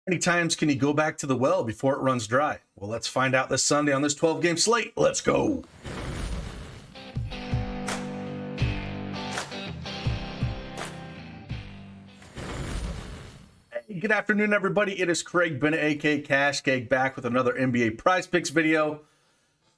Many times can you go back to the well before it runs dry? Well, let's find out this Sunday on this 12-game slate. Let's go. Hey, good afternoon, everybody. It is Craig Bennett, aka Cash Cake, back with another NBA Prize Picks video.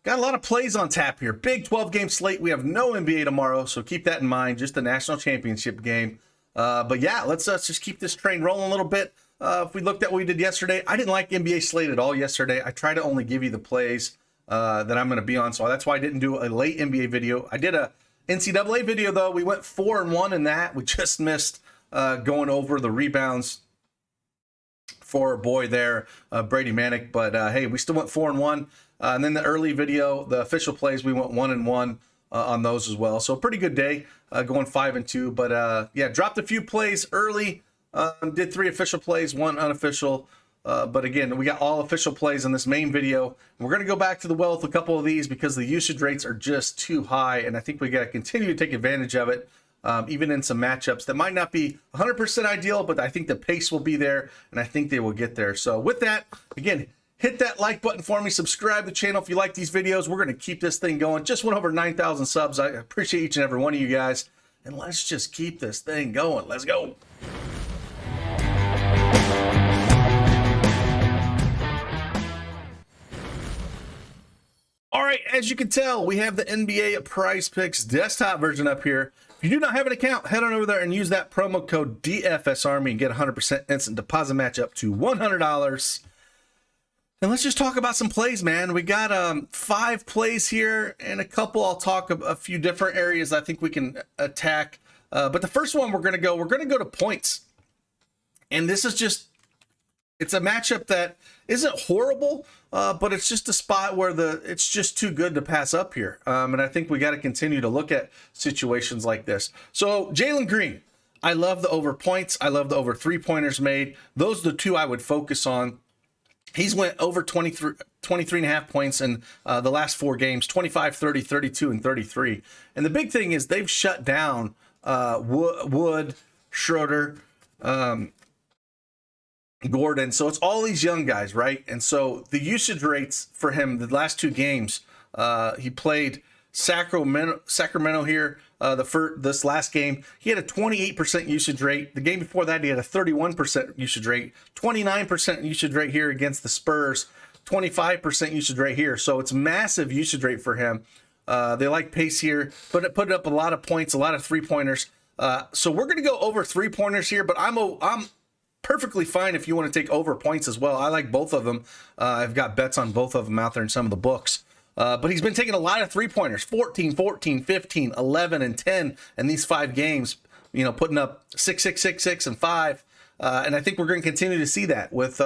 Got a lot of plays on tap here. Big 12-game slate. We have no NBA tomorrow, so keep that in mind. Just the national championship game. But yeah, let's just keep this train rolling a little bit. If we looked at what we did yesterday, I didn't like NBA slate at all yesterday. I try to only give you the plays that I'm going to be on, so that's why I didn't do a late NBA video. I did a NCAA video, though. We went 4-1 in that. We just missed going over the rebounds for a boy there, Brady Manick. But hey, we still went 4-1. And then the early video, the official plays, we went 1-1 on those as well. So a pretty good day, going 5-2. But yeah, dropped a few plays early. Did 3 official plays, 1 unofficial. But again, we got all official plays in this main video. We're going to go back to the well with a couple of these because the usage rates are just too high. And I think we got to continue to take advantage of it, even in some matchups that might not be 100% ideal, but I think the pace will be there and I think they will get there. So with that, again, hit that like button for me. Subscribe to the channel if you like these videos. We're going to keep this thing going. Just went over 9,000 subs. I appreciate each and every one of you guys. And let's just keep this thing going. Let's go. All right, as you can tell, we have the NBA Prizepicks desktop version up here. If you do not have an account, head on over there and use that promo code DFSArmy and get 100% instant deposit match up to $100. And let's just talk about some plays, man. We got 5 plays here and a couple. I'll talk a few different areas I think we can attack. But the first one we're going to go to points. And this is just, it's a matchup that isn't horrible, but it's just a spot where it's just too good to pass up here. And I think we got to continue to look at situations like this. So Jalen Green, I love the over points. I love the over 3-pointers made. Those are the 2 I would focus on. He's went over 23.5 points in the last 4 games, 25, 30, 32, and 33. And the big thing is they've shut down Wood, Schroeder, Gordon. So it's all these young guys, right? And so the usage rates for him, the last 2 games, he played Sacramento here. This last game, he had a 28% usage rate. The game before that, he had a 31% usage rate, 29% usage rate here against the Spurs, 25% usage rate here. So it's massive usage rate for him. They like pace here, but it put up a lot of points, a lot of 3-pointers. So we're going to go over 3-pointers here, but I'm perfectly fine if you want to take over points as well. I like both of them. I've got bets on both of them out there in some of the books. But he's been taking a lot of 3-pointers, 14, 14, 15, 11, and 10 in these 5 games, you know, putting up 6, 6, 6, 6, and 5. And I think we're going to continue to see that with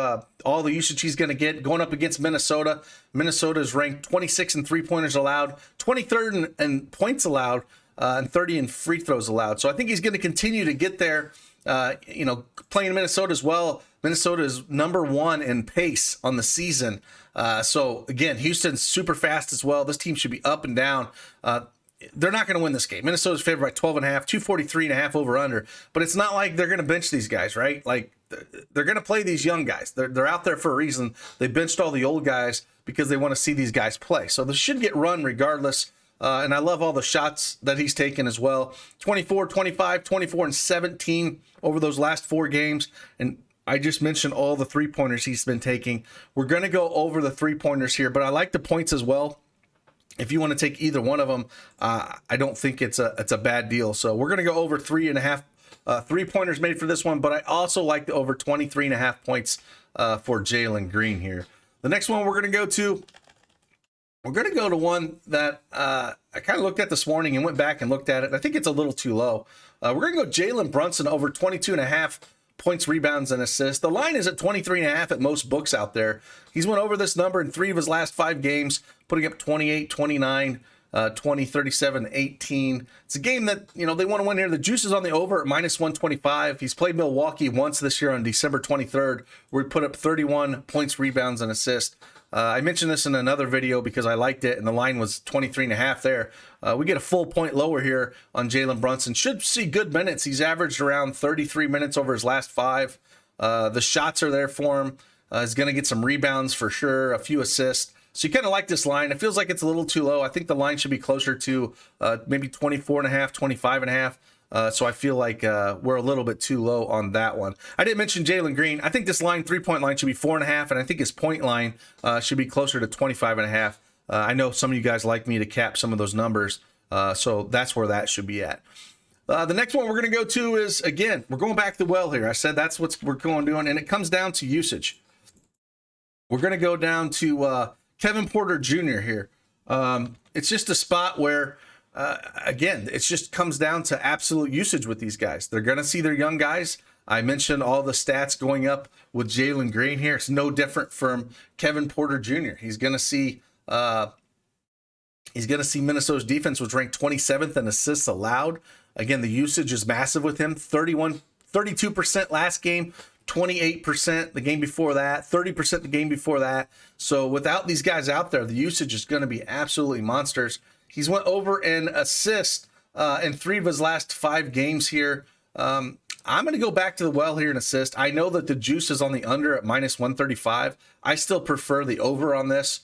all the usage he's going to get going up against Minnesota. Minnesota is ranked 26 in 3-pointers allowed, 23rd in points allowed, and 30 in free throws allowed. So I think he's going to continue to get there. You know, playing Minnesota as well. Minnesota is #1 in pace on the season. So again, Houston's super fast as well. This team should be up and down. They're not going to win this game. Minnesota's favored by 12.5, 243.5 over under. But it's not like they're going to bench these guys, right? Like they're going to play these young guys. They're out there for a reason. They benched all the old guys because they want to see these guys play. So this should get run regardless. And I love all the shots that he's taken as well. 24, 25, 24, and 17 over those last 4 games. And I just mentioned all the 3-pointers he's been taking. We're going to go over the 3-pointers here, but I like the points as well. If you want to take either one of them, I don't think it's a bad deal. So we're going to go over 3.5 3-pointers made for this one, but I also like the over 23.5 points for Jalen Green here. The next one we're going to go to one that I kind of looked at this morning and went back and looked at it. I think it's a little too low. We're going to go Jalen Brunson over 22.5 points, rebounds, and assists. The line is at 23.5 at most books out there. He's went over this number in 3 of his last 5 games, putting up 28, 29, 20, 37, 18. It's a game that, you know, they want to win here. The juice is on the over at -125. He's played Milwaukee once this year on December 23rd, where he put up 31 points, rebounds, and assists. I mentioned this in another video because I liked it, and the line was 23.5 there. We get a full point lower here on Jalen Brunson. Should see good minutes. He's averaged around 33 minutes over his last 5. The shots are there for him. He's going to get some rebounds for sure, a few assists. So you kind of like this line. It feels like it's a little too low. I think the line should be closer to maybe 24.5, 25.5. So I feel like we're a little bit too low on that one. I didn't mention Jalen Green. I think this line, 3-point line, should be 4.5, and I think his point line should be closer to 25.5. I know some of you guys like me to cap some of those numbers, so that's where that should be at. The next one we're going to go to is, again, we're going back to the well here. I said that's what we're going doing, and it comes down to usage. We're going to go down to Kevin Porter Jr. here. It's just a spot where, again, it just comes down to absolute usage with these guys. They're going to see their young guys. I mentioned all the stats going up with Jalen Green here. It's no different from Kevin Porter Jr. He's going to see Minnesota's defense was ranked 27th in assists allowed. Again, the usage is massive with him. 32% last game, 28% the game before that, 30% the game before that. So without these guys out there, the usage is going to be absolutely monsters. He's went over in assists in 3 of his last 5 games here. I'm going to go back to the well here in assist. I know that the juice is on the under at -135. I still prefer the over on this.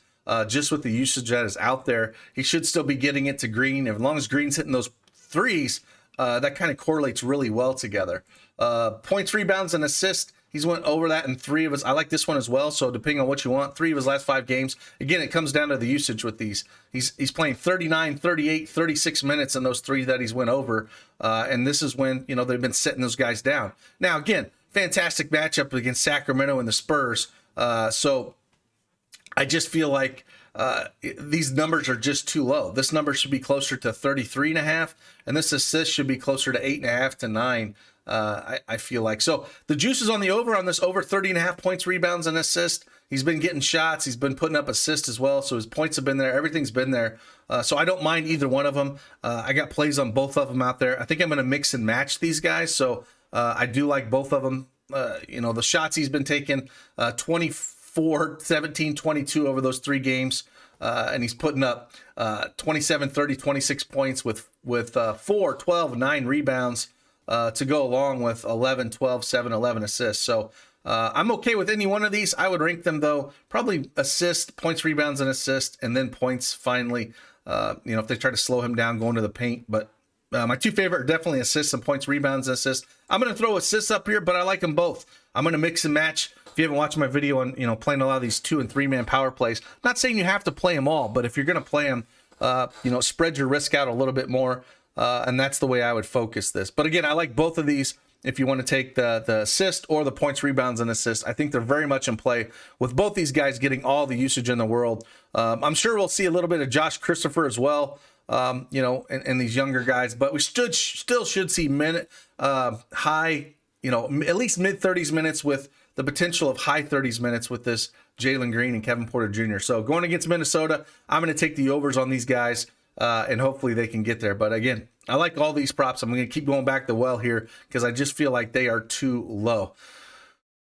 Just with the usage that is out there, he should still be getting it to Green. As long as Green's hitting those threes, that kind of correlates really well together. Points, rebounds, and assists, he's went over that in 3 of his. I like this one as well, so depending on what you want, 3 of his last 5 games. Again, it comes down to the usage with these. He's playing 39, 38, 36 minutes in those 3 that he's went over, and this is when, you know, they've been setting those guys down. Now, again, fantastic matchup against Sacramento and the Spurs, so I just feel like these numbers are just too low. This number should be closer to 33.5, and this assist should be closer to 8.5 to 9. I feel like. So the juice is on the over on this, over 30.5 points, rebounds, and assists. He's been getting shots. He's been putting up assists as well. So his points have been there. Everything's been there. So I don't mind either one of them. I got plays on both of them out there. I think I'm going to mix and match these guys. So I do like both of them. You know, the shots he's been taking, 24, 17, 22 over those 3 games. And he's putting up 27, 30, 26 points with 4, 12, 9 rebounds to go along with 11, 12, 7, 11 assists. So I'm okay with any one of these. I would rank them, though, probably assist, points, rebounds, and assist, and then points finally. You know, if they try to slow him down going to the paint. But my 2 favorite are definitely assists and points, rebounds, and assists. I'm going to throw assists up here, but I like them both. I'm going to mix and match. If you haven't watched my video on, you know, playing a lot of these 2- and 3-man power plays, not saying you have to play them all, but if you're going to play them, you know, spread your risk out a little bit more, and that's the way I would focus this. But again, I like both of these. If you want to take the assist or the points, rebounds, and assists, I think they're very much in play with both these guys getting all the usage in the world. I'm sure we'll see a little bit of Josh Christopher as well, you know, and these younger guys, but we still should see high, you know, at least mid-30s minutes with the potential of high 30s minutes with this Jalen Green and Kevin Porter Jr. So going against Minnesota, I'm going to take the overs on these guys, and hopefully they can get there. But again, I like all these props. I'm going to keep going back the well here because I just feel like they are too low.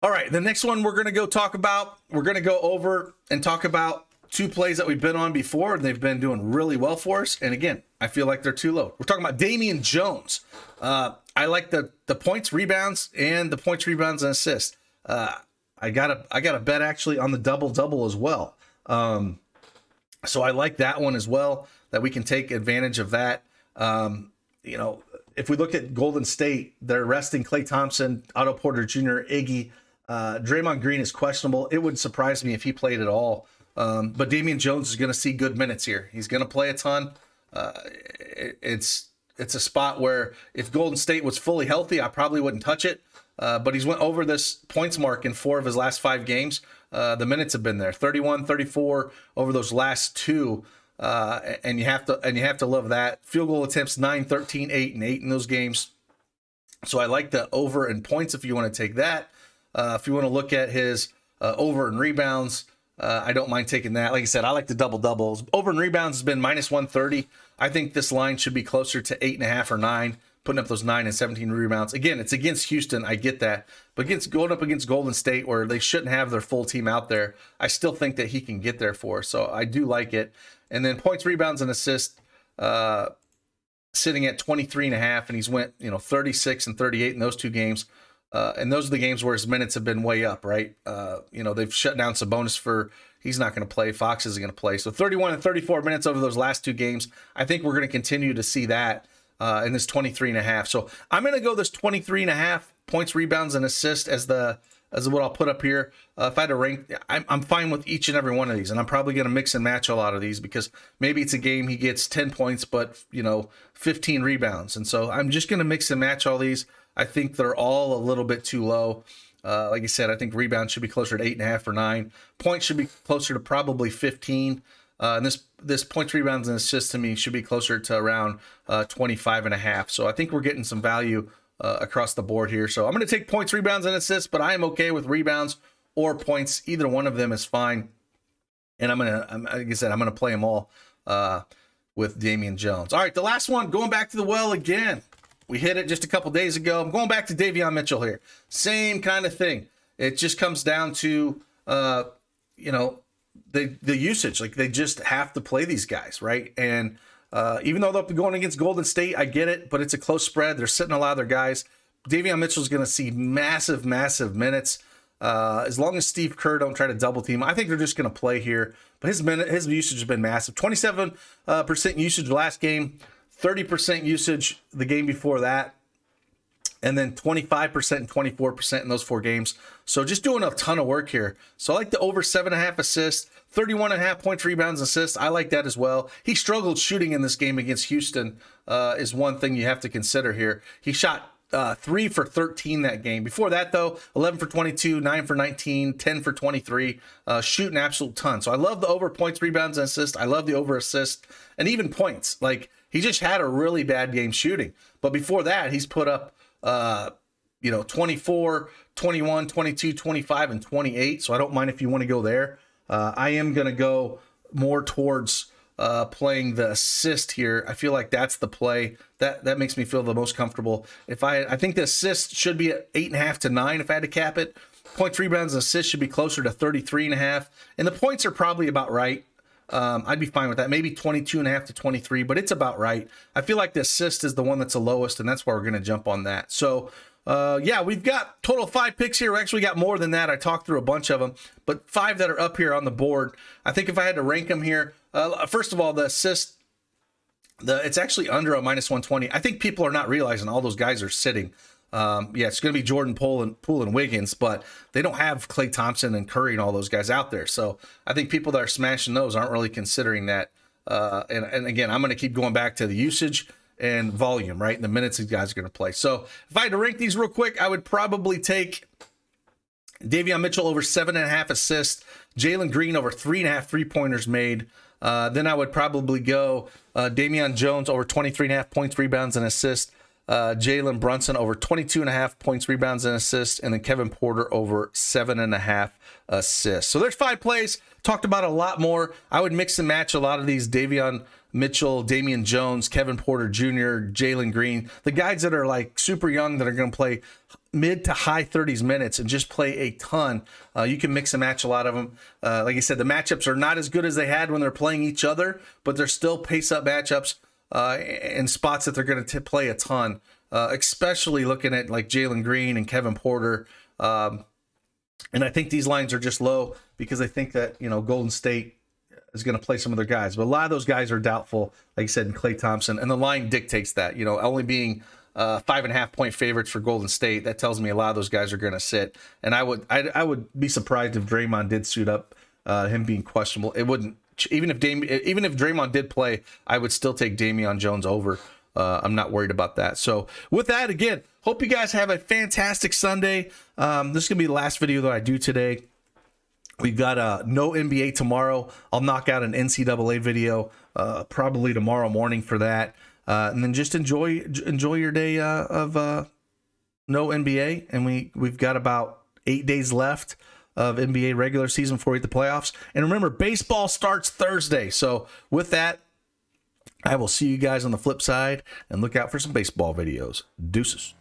All right, the next one we're going to go talk about, we're going to go over and talk about 2 plays that we've been on before, and they've been doing really well for us. And again, I feel like they're too low. We're talking about Damian Jones. I like the points, rebounds, and the points, rebounds, and assists. I got a bet actually on the double as well. So I like that one as well, that we can take advantage of that. You know, if we look at Golden State, they're resting Klay Thompson, Otto Porter Jr., Iggy. Draymond Green is questionable. It would surprise me if he played at all. But Damian Jones is going to see good minutes here. He's going to play a ton. It's a spot where if Golden State was fully healthy, I probably wouldn't touch it. But he's went over this points mark in 4 of his last 5 games. The minutes have been there, 31, 34 over those last 2. And you have to love that. Field goal attempts 9, 13, 8, and 8 in those games. So I like the over in points if you want to take that. If you want to look at his over in rebounds, I don't mind taking that. Like I said, I like the doubles. Over in rebounds has been -130. I think this line should be closer to 8.5 or 9, putting up those 9 and 17 rebounds. Again, it's against Houston. I get that. But going up against Golden State, where they shouldn't have their full team out there, I still think that he can get there for us. So I do like it. And then points, rebounds, and assists, sitting at 23.5, and he's went, 36 and 38 in those 2 games. And those are the games where his minutes have been way up, right? They've shut down Sabonis for, he's not going to play. Fox isn't going to play. So 31 and 34 minutes over those last 2 games. I think we're going to continue to see that in this 23.5. So I'm going to go this 23.5 points, rebounds, and assists as what I'll put up here. If I had to rank, I'm fine with each and every one of these, and I'm probably going to mix and match a lot of these because maybe it's a game he gets 10 points, but 15 rebounds. And so I'm just going to mix and match all these. I think they're all a little bit too low. Like I said, I think rebounds should be closer to 8.5 or 9. Points should be closer to probably 15. And this points, rebounds, and assists to me should be closer to around 25.5. So I think we're getting some value across the board here. So I'm going to take points, rebounds, and assists, but I am okay with rebounds or points. Either one of them is fine. And like I said, I'm going to play them all with Damian Jones. All right, the last one, going back to the well again. We hit it just a couple days ago. I'm going back to Davion Mitchell here. Same kind of thing. It just comes down to, the usage. Like, they just have to play these guys, right? And even though they'll be going against Golden State, I get it, but it's a close spread. They're sitting a lot of their guys. Davion Mitchell's going to see massive minutes. As long as Steve Kerr don't try to double team, I think they're just going to play here. But his usage has been massive. 27% usage last game. 30% usage the game before that, and then 25% and 24% in those 4 games. So just doing a ton of work here. So I like the over 7.5 assists, 31.5 points, rebounds, assists. I like that as well. He struggled shooting in this game against Houston, is one thing you have to consider here. He shot 3 for 13 that game. Before that, though, 11 for 22, 9 for 19, 10 for 23, shooting absolute ton. So I love the over points, rebounds, and assists. I love the over assist and even points. Like, he just had a really bad game shooting. But before that, he's put up, 24, 21, 22, 25, and 28. So I don't mind if you want to go there. I am going to go more towards playing the assist here. I feel like that's the play. That makes me feel the most comfortable. I think the assist should be at 8.5 to 9 if I had to cap it. Points, rebounds, and assists should be closer to 33.5. And the points are probably about right. I'd be fine with that. Maybe 22.5 to 23, but it's about right. I feel like the assist is the one that's the lowest, and that's why we're going to jump on that. So, we've got total 5 picks here. We actually got more than that. I talked through a bunch of them, but 5 that are up here on the board. I think if I had to rank them here, first of all, the assist, it's actually under a -120. I think people are not realizing all those guys are sitting. It's going to be Jordan Poole and Wiggins, but they don't have Klay Thompson and Curry and all those guys out there. So I think people that are smashing those aren't really considering that. And again, I'm going to keep going back to the usage and volume, right? And the minutes these guys are going to play. So if I had to rank these real quick, I would probably take Davion Mitchell over 7.5 assists, Jalen Green over 3.5 3-pointers made. Then I would probably go Damian Jones over 23.5 points, rebounds, and assists. Jalen Brunson over 22.5 points, rebounds, and assists, and then Kevin Porter over 7.5 assists. So there's 5 plays. Talked about a lot more. I would mix and match a lot of these: Davion Mitchell, Damian Jones, Kevin Porter Jr., Jalen Green, the guys that are like super young that are going to play mid to high 30s minutes and just play a ton. You can mix and match a lot of them. Like I said, the matchups are not as good as they had when they're playing each other, but they're still pace-up matchups. In spots that they're going to play a ton, especially looking at like Jalen Green and Kevin Porter. And I think these lines are just low because I think that, Golden State is going to play some of their guys. But a lot of those guys are doubtful, like I said, in Klay Thompson. And the line dictates that, only being 5.5 point favorites for Golden State. That tells me a lot of those guys are going to sit. And I would be surprised if Draymond did suit up, him being questionable. It wouldn't. Even if Draymond did play, I would still take Damian Jones over. I'm not worried about that. So with that, again, hope you guys have a fantastic Sunday. This is going to be the last video that I do today. We've got no NBA tomorrow. I'll knock out an NCAA video probably tomorrow morning for that. And then just enjoy your day of no NBA. And we've got about 8 days left of NBA regular season before we hit the playoffs. And remember, baseball starts Thursday. So with that, I will see you guys on the flip side, and look out for some baseball videos. Deuces.